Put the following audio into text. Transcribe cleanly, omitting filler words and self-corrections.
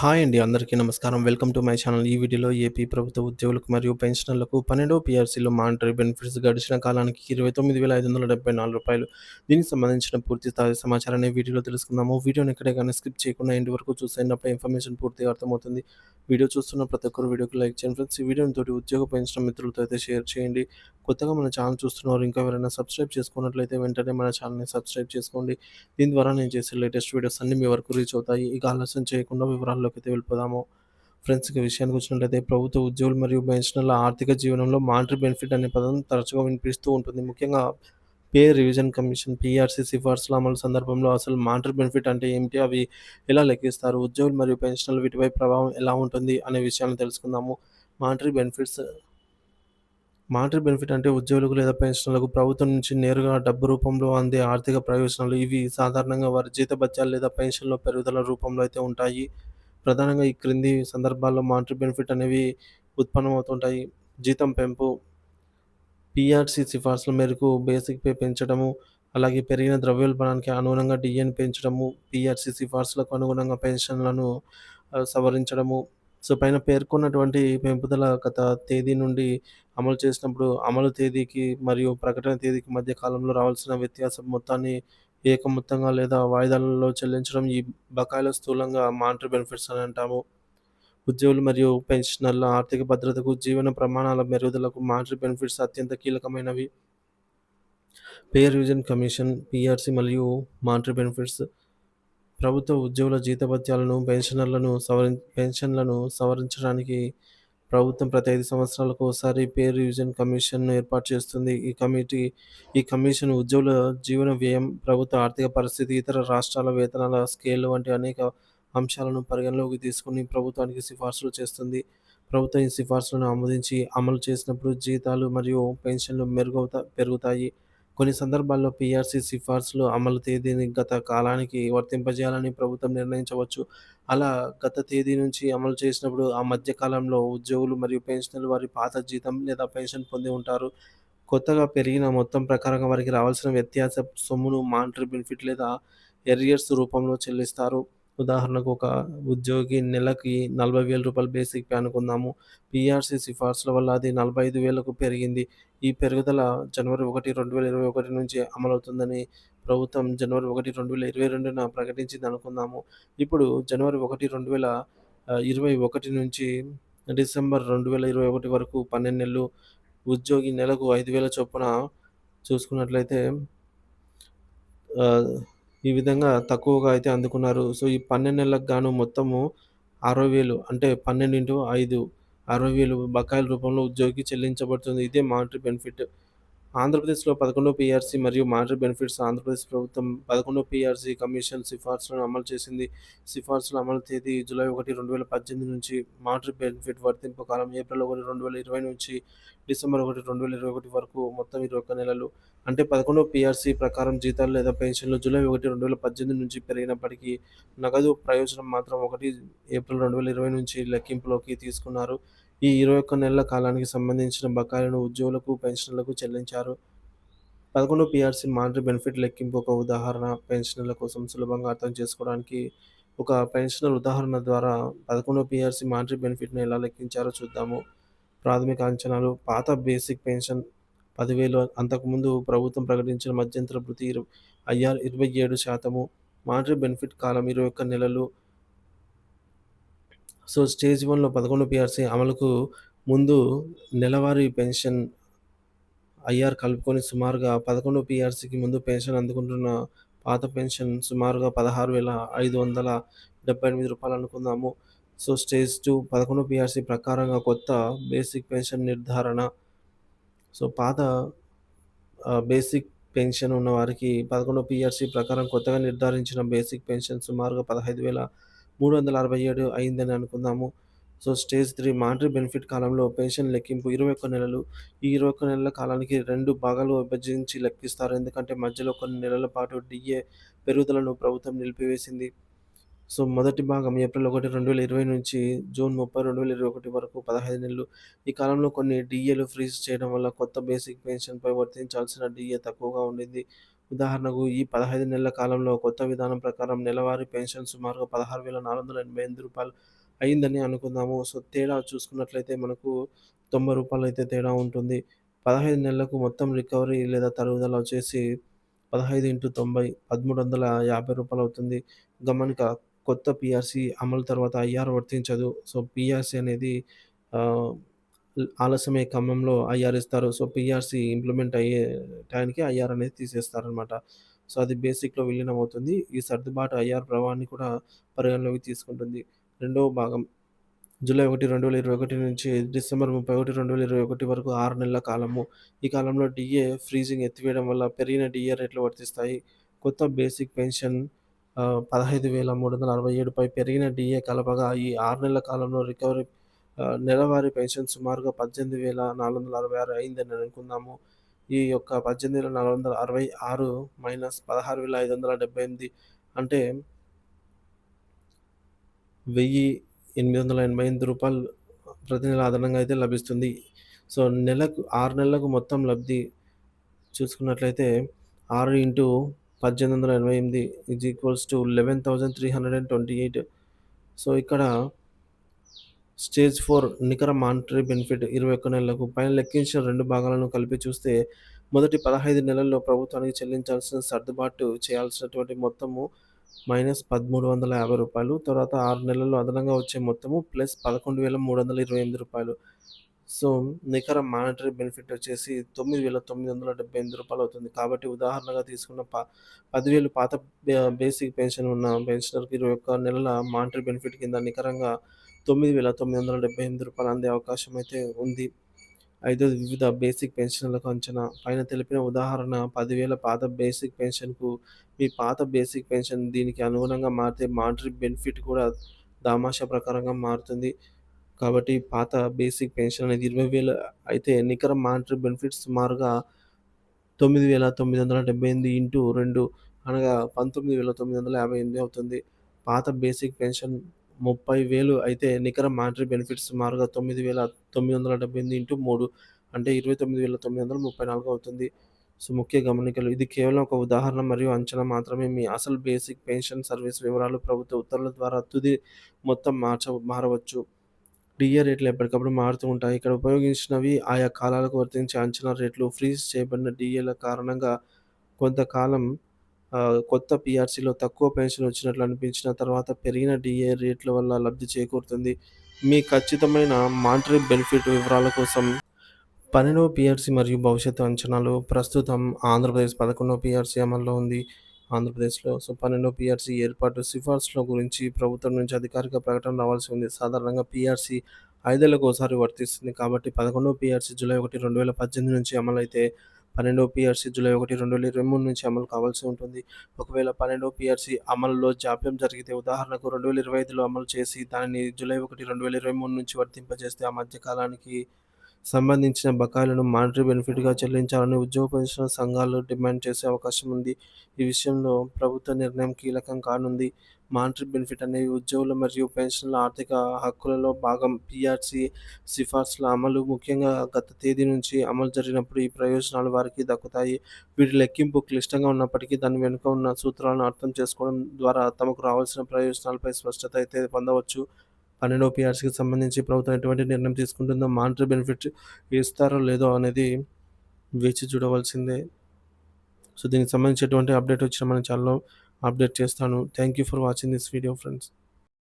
Hi అండి. అందరికీ నమస్కారం. Welcome to my channel. ఈ వీడియోలో ఏపీ ప్రభుత్వ ఉద్యోగులకు మరియు పెన్షనర్లకు 12వ పీఆర్సీలో మానిటరీ బెనిఫిట్స్ గడిచిన కాలానికి రూ. 29,574. దీనికి సంబంధించిన పూర్తి స్థాయి సమాచారాన్ని వీడియోలో తెలుసుకుందాము. వీడియోని ఎక్కడే గాని స్కిప్ చేయకుండా ఎండ్ వరకు చూసేయండి. అప్పుడే ఇన్ఫర్మేషన్ పూర్తిగా అర్థమవుతుంది. వీడియో చూస్తున్న ప్రతి ఒక్కరు వీడియోకి లైక్ చేయండి ఫ్రెండ్స్. ఈ వీడియోని తోటి ఉద్యోగ పెన్షన్ మిత్రులతో అయితే షేర్ చేయండి. కొత్తగా మన ఛానల్ చూస్తున్నవారు ఇంకా ఎవరైనా సబ్స్క్రైబ్ చేసుకున్నట్లయితే వెంటనే మన ఛానల్‌ని సబ్స్క్రైబ్ చేసుకోండి. దీని ద్వారా నేను చేసే లేటెస్ట్ వీడియోస్ అన్నీ మీ వరకు రీచ్ అవుతాయి. ఇక ఆలస్యం చేయకుండా వివరాల్లోకైతే వెళ్ళిపోదాము. ఫ్రెండ్స్ ఇక విషయానికి వచ్చినట్లయితే ప్రభుత్వ ఉద్యోగులు మరియు పెన్షనర్ల ఆర్థిక జీవనంలో మానిటరీ బెనిఫిట్ అనే పదం తరచుగా వినిపిస్తూ ఉంటుంది. ముఖ్యంగా పే రివిజన్ కమిషన్ పీఆర్సీ సిఫార్సుల అమలు సందర్భంలో అసలు మానిటరీ బెనిఫిట్ అంటే ఏమిటి? అవి ఎలా లెక్కిస్తారు? ఉద్యోగులు మరియు పెన్షనర్లు వీటిపై ప్రభావం ఎలా ఉంటుంది? అనే విషయాలను తెలుసుకుందాము. మానిటరీ బెనిఫిట్స్ మానిటరీ బెనిఫిట్ అంటే ఉద్యోగులకు లేదా పెన్షనర్లకు ప్రభుత్వం నుంచి నేరుగా డబ్బు రూపంలో అందే ఆర్థిక ప్రయోజనాలు. ఇవి సాధారణంగా వారి జీతభత్యాలు లేదా పెన్షన్‌లో పెరుగుదల రూపంలో అయితే ఉంటాయి. ప్రధానంగా ఈ క్రింది సందర్భాల్లో మానిటరీ బెనిఫిట్ అనేవి ఉత్పన్నమవుతుంటాయి. జీతం పెంపు, పీఆర్సీ సిఫార్సుల మేరకు బేసిక్ పే పెంచడము, అలాగే పెరిగిన ద్రవ్యోల్బణానికి అనుగుణంగా డీఏని పెంచడము, పీఆర్సీ సిఫార్సులకు అనుగుణంగా పెన్షన్‌లను సవరించడము. సో, పైన పేర్కొన్నటువంటి పెంపుదల గత తేదీ నుండి అమలు చేసినప్పుడు, అమలు తేదీకి మరియు ప్రకటన తేదీకి మధ్య కాలంలో రావాల్సిన వ్యత్యాసం మొత్తాన్ని ఏకమొత్తంగా లేదా వాయిదాలలో చెల్లించడం ఈ బకాయిల స్థూలంగా మానిటరీ బెనిఫిట్స్ అని అంటాము. ఉద్యోగులు మరియు పెన్షనర్ల ఆర్థిక భద్రతకు, జీవన ప్రమాణాల మెరుగుదలకు మానిటరీ బెనిఫిట్స్ అత్యంత కీలకమైనవి. పే రివిజన్ కమిషన్, పీఆర్సీ మరియు మానిటరీ బెనిఫిట్స్ ప్రభుత్వ ఉద్యోగుల జీతభత్యాలను, పెన్షన్లను సవరించడానికి ప్రభుత్వం ప్రతి 5 సంవత్సరాలకు ఒకసారి పే రివిజన్ కమిషన్‌ను ఏర్పాటు చేస్తుంది. ఈ కమిషన్ ఉద్యోగుల జీవన వ్యయం, ప్రభుత్వ ఆర్థిక పరిస్థితి, ఇతర రాష్ట్రాల వేతనాల స్కేల్ వంటి అనేక అంశాలను పరిగణలోకి తీసుకొని ప్రభుత్వానికి సిఫార్సులు చేస్తుంది. ప్రభుత్వం ఈ సిఫార్సులను ఆమోదించి అమలు చేసినప్పుడు జీతాలు మరియు పెన్షన్‌లు పెరుగుతాయి. కొన్ని సందర్భాల్లో పీఆర్సీ సిఫార్సులు అమలు తేదీని గత కాలానికి వర్తింపజేయాలని ప్రభుత్వం నిర్ణయించవచ్చు. అలా గత తేదీ నుంచి అమలు చేసినప్పుడు ఆ మధ్య కాలంలో ఉద్యోగులు మరియు పెన్షనర్లు వారి పాత జీతం లేదా పెన్షన్ పొంది ఉంటారు. కొత్తగా పెరిగిన మొత్తం ప్రకారంగా వారికి రావాల్సిన వ్యత్యాస సొమ్మును మానిటరీ బెనిఫిట్ లేదా ఎర్రియర్స్ రూపంలో చెల్లిస్తారు. ఉదాహరణకు ఒక ఉద్యోగి నెలకి రూ. 40,000 బేసిక్ పే అనుకుందాము. పీఆర్సీ సిఫార్సుల వల్ల అది 45,000కు పెరిగింది. ఈ పెరుగుదల జనవరి 1, 2021 నుంచి అమలవుతుందని ప్రభుత్వం జనవరి 1, 2022న ప్రకటించిందనుకుందాము. ఇప్పుడు జనవరి 1, 2021 నుంచి డిసెంబర్ 2021 వరకు 12 నెలలు ఉద్యోగి నెలకు 5,000 చొప్పున చూసుకున్నట్లయితే ఆహ్, ఈ విధంగా తక్కువగా అయితే అందుకున్నారు. సో, ఈ 12 నెలలకు గాను మొత్తము 60,000 అంటే 12/5 60,000 బకాయిల రూపంలో ఉద్యోగికి చెల్లించబడుతుంది. ఇదే మానిటరీ బెనిఫిట్. ఆంధ్రప్రదేశ్‌లో 11 పీఆర్సీ మరియు మానిటరీ బెనిఫిట్స్ ఆంధ్రప్రదేశ్ ప్రభుత్వం 11 పీఆర్సీ కమిషన్ సిఫార్సులను అమలు చేసింది. సిఫార్సుల అమలు తేదీ జూలై 1, 2018 నుంచి, మానిటరీ బెనిఫిట్ వర్తింపు కాలం ఏప్రిల్ 1, 2020 నుంచి డిసెంబర్ 1, 2021 వరకు మొత్తం 21 నెలలు. అంటే 11 పీఆర్సీ ప్రకారం జీతాలు లేదా పెన్షన్లు జూలై 1, 2018 నుంచి పెరిగినప్పటికీ నగదు ప్రయోజనం మాత్రం 1 ఏప్రిల్ 2020 నుంచి లెక్కింపులోకి తీసుకున్నారు. ఈ 21 నెలల కాలానికి సంబంధించిన బకాయిలను ఉద్యోగులకు, పెన్షనర్లకు చెల్లించారు. 11 పీఆర్సీ మానిటరీ బెనిఫిట్ లెక్కింపు ఒక ఉదాహరణ. పెన్షనర్ల కోసం సులభంగా అర్థం చేసుకోవడానికి ఒక పెన్షనర్ ఉదాహరణ ద్వారా 11 పీఆర్సీ మానిటరీ బెనిఫిట్‌ని ఎలా లెక్కించారో చూద్దాము. ప్రాథమిక అంచనాలు. పాత బేసిక్ పెన్షన్ 10,000 అంతకుముందు ప్రభుత్వం ప్రకటించిన మధ్యంతర భృతి 27%. మానిటరీ బెనిఫిట్ కాలం 21 నెలలు. సో, స్టేజ్ 1లో 11 పీఆర్సీ అమలుకు ముందు నెలవారీ పెన్షన్ ఐఆర్ కలుపుకొని సుమారుగా 11 పీఆర్సీకి ముందు పెన్షన్ అందుకుంటున్న పాత పెన్షన్ సుమారుగా రూ. 16,578 అనుకుందాము. సో, స్టేజ్ 2 11 పీఆర్సీ ప్రకారంగా కొత్త బేసిక్ పెన్షన్ నిర్ధారణ. సో, పాత బేసిక్ పెన్షన్ ఉన్నవారికి 11 పీఆర్సీ ప్రకారం కొత్తగా నిర్ధారించిన బేసిక్ పెన్షన్ సుమారుగా 15,367 అయిందని అనుకుందాము. సో, స్టేజ్ 3 మానిటరీ బెనిఫిట్ కాలంలో పెన్షన్ లెక్కింపు 21 నెలలు. ఈ 21 నెలల కాలానికి 2 భాగాలుగా విభజించి లెక్కిస్తారు. ఎందుకంటే మధ్యలో కొన్ని నెలల పాటు డీఏ పెరుగుదలను ప్రభుత్వం నిలిపివేసింది. సో, మొదటి భాగం ఏప్రిల్ 1, 2020 నుంచి జూన్ 30, 2021 వరకు 15 నెలలు. ఈ కాలంలో కొన్ని డీఏలు ఫ్రీజ్ చేయడం వల్ల కొత్త బేసిక్ పెన్షన్‌పై వర్తించాల్సిన డీఏ తక్కువగా ఉండింది. ఉదాహరణకు ఈ 15 నెలల కాలంలో కొత్త విధానం ప్రకారం నెలవారీ పెన్షన్ సుమారుగా రూ. 16,488 అయిందని అనుకుందాము. సో, తేడా చూసుకున్నట్లయితే మనకు రూ. 90 అయితే తేడా ఉంటుంది. 15 నెలలకు మొత్తం రికవరీ లేదా తరుగుదల వచ్చేసి 15 ఇంటూ 90 రూ. 1350 అవుతుంది. గమనిక కొత్త పీఆర్సీ అమలు తర్వాత ఐఆర్ వర్తించదు. సో, పీఆర్సీ అనేది ఆహ్, ఆలస్యమయ్యే క్రమంలో ఐఆర్ ఇస్తారు. సో, పీఆర్సీ ఇంప్లిమెంట్ అయ్యే టయానికి ఐఆర్ అనేది తీసేస్తారనమాట. సో, అది బేసిక్‌లో విలీనమవుతుంది. ఈ సర్దుబాటు ఐఆర్ ప్రభావాన్ని కూడా పరిగణలోకి తీసుకుంటుంది. రెండవ భాగం జూలై 1, 2021 నుంచి డిసెంబర్ 31, 2021 వరకు 6 నెలల కాలము. ఈ కాలంలో డీఏ ఫ్రీజింగ్ ఎత్తివేయడం వల్ల పెరిగిన డీఏ రేట్లు వర్తిస్తాయి. కొత్త బేసిక్ పెన్షన్ 15,367పై పెరిగిన డీఏ కలపగా ఈ 6 నెలల కాలంలో రికవరీ నెలవారీ పెన్షన్ సుమారుగా 18,466 అయిందని అనుకుందాము. ఈ యొక్క 18,466 మైనస్ 16,578 అంటే రూ. 1,888 ప్రతి నెల అదనంగా అయితే లభిస్తుంది. సో, నెలకు 6 నెలలకు మొత్తం లబ్ధి చూసుకున్నట్లయితే 6 into 1888 is equals to 11,328. So, ఇక్కడ స్టేజ్ 4 నికర మానిటరీ బెనిఫిట్ 21 నెలలకు. పైన లెక్కించిన 2 భాగాలను కలిపి చూస్తే మొదటి 15 నెలల్లో ప్రభుత్వానికి చెల్లించాల్సిన సర్దుబాటు చేయాల్సినటువంటి మొత్తము మైనస్ రూ. 1,350. తర్వాత 6 నెలల్లో అదనంగా వచ్చే మొత్తము ప్లస్ రూ. 11,328. సో, నికర మానిటరీ బెనిఫిట్ వచ్చేసి రూ. 9,978 అవుతుంది. కాబట్టి ఉదాహరణగా తీసుకున్న 10,000 పాత బేసిక్ పెన్షన్ ఉన్న పెన్షనర్‌కి 21 నెలల మానిటరీ బెనిఫిట్ కింద నికరంగా రూ. 9,978 అందే అవకాశం అయితే ఉంది. ఐదోది వివిధ బేసిక్ పెన్షన్‌లకు అంచనా. పైన తెలిపిన ఉదాహరణ 10,000 పాత బేసిక్ పెన్షన్‌కు మీ పాత బేసిక్ పెన్షన్ దీనికి అనుగుణంగా మారితే మానిటరీ బెనిఫిట్ కూడా దామాషా ప్రకారంగా మారుతుంది. కాబట్టి పాత బేసిక్ పెన్షన్ అనేది 20,000 అయితే నికర మానిటరీ బెనిఫిట్ సుమారుగా 9,978 ఇంటూ 2 అనగా 19,958 అవుతుంది. పాత బేసిక్ పెన్షన్ 30,000 అయితే నికర మానిటరీ బెనిఫిట్ సుమారుగా 9,978 ఇంటూ 3 అంటే 29,934 అవుతుంది. సో, ముఖ్య గమనికలు ఇది కేవలం ఒక ఉదాహరణ మరియు అంచనా మాత్రమే. మీ అసలు బేసిక్ పెన్షన్ సర్వీస్ వివరాలు ప్రభుత్వ ఉత్తర్వుల ద్వారా తుది మొత్తం మారవచ్చు. డీఏ రేట్లు ఎప్పటికప్పుడు మారుతూ ఉంటాయి. ఇక్కడ ఉపయోగించినవి ఆయా కాలాలకు వర్తించే అంచనా రేట్లు. ఫ్రీజ్ చేయబడిన డీఏల కారణంగా కొంతకాలం కొత్త పీఆర్సీలో తక్కువ పెన్షన్ వచ్చినట్లు అనిపించిన తర్వాత పెరిగిన డీఏ రేట్ల వల్ల లబ్ధి చేకూరుతుంది. మీ ఖచ్చితమైన మానిటరీ బెనిఫిట్ వివరాల కోసం 12వ పీఆర్సీ మరియు భవిష్యత్తు అంచనాలు. ప్రస్తుతం ఆంధ్రప్రదేశ్ 11వ పీఆర్సీ అమల్లో ఉంది. ఆంధ్రప్రదేశ్‌లో. సో, 12వ పీఆర్సీ ఏర్పాటు సిఫార్సుల గురించి ప్రభుత్వం నుంచి అధికారిక ప్రకటన రావాల్సి ఉంది. సాధారణంగా పీఆర్సీ 5 ఏళ్లకోసారి వర్తిస్తుంది. కాబట్టి 11వ పీఆర్సీ జూలై 1, 2018 నుంచి అమలైతే 12వ పీఆర్సీ జూలై 1, 2023 నుంచి అమలు కావాల్సి ఉంటుంది. ఒకవేళ 12వ పీఆర్సీ అమలులో జాప్యం జరిగితే ఉదాహరణకు 2025లో అమలు చేసి దానిని జూలై 1, 2023 నుంచి వర్తింపజేస్తే ఆ మధ్య కాలానికి సంబంధించిన బకాయిలను మానిటరీ బెనిఫిట్‌గా చెల్లించాలని ఉద్యోగ పెన్షనర్ సంఘాలు డిమాండ్ చేసే అవకాశం ఉంది. ఈ విషయంలో ప్రభుత్వ నిర్ణయం కీలకం కానుంది. మానిటరీ బెనిఫిట్ అనేవి ఉద్యోగుల మరియు పెన్షనర్ల ఆర్థిక హక్కులలో భాగం. పీఆర్సీ సిఫార్సుల అమలు ముఖ్యంగా గత తేదీ నుంచి అమలు జరిగినప్పుడు ఈ ప్రయోజనాలు వారికి దక్కుతాయి. వీటి లెక్కింపు క్లిష్టంగా ఉన్నప్పటికీ దాని వెనుక ఉన్న సూత్రాలను అర్థం చేసుకోవడం ద్వారా తమకు రావాల్సిన ప్రయోజనాలపై స్పష్టత అయితే పొందవచ్చు. 12వ పీఆర్సీకి సంబంధించి ప్రభుత్వం ఎటువంటి నిర్ణయం తీసుకుంటుందో, మానిటరీ బెనిఫిట్ ఇస్తారో లేదో అనేది వేచి చూడవలసిందే. సో, దీనికి సంబంధించి ఎటువంటి అప్డేట్ వచ్చినా మన ఛానల్‌లో అప్డేట్ చేస్తాను. Thank you for watching this video friends.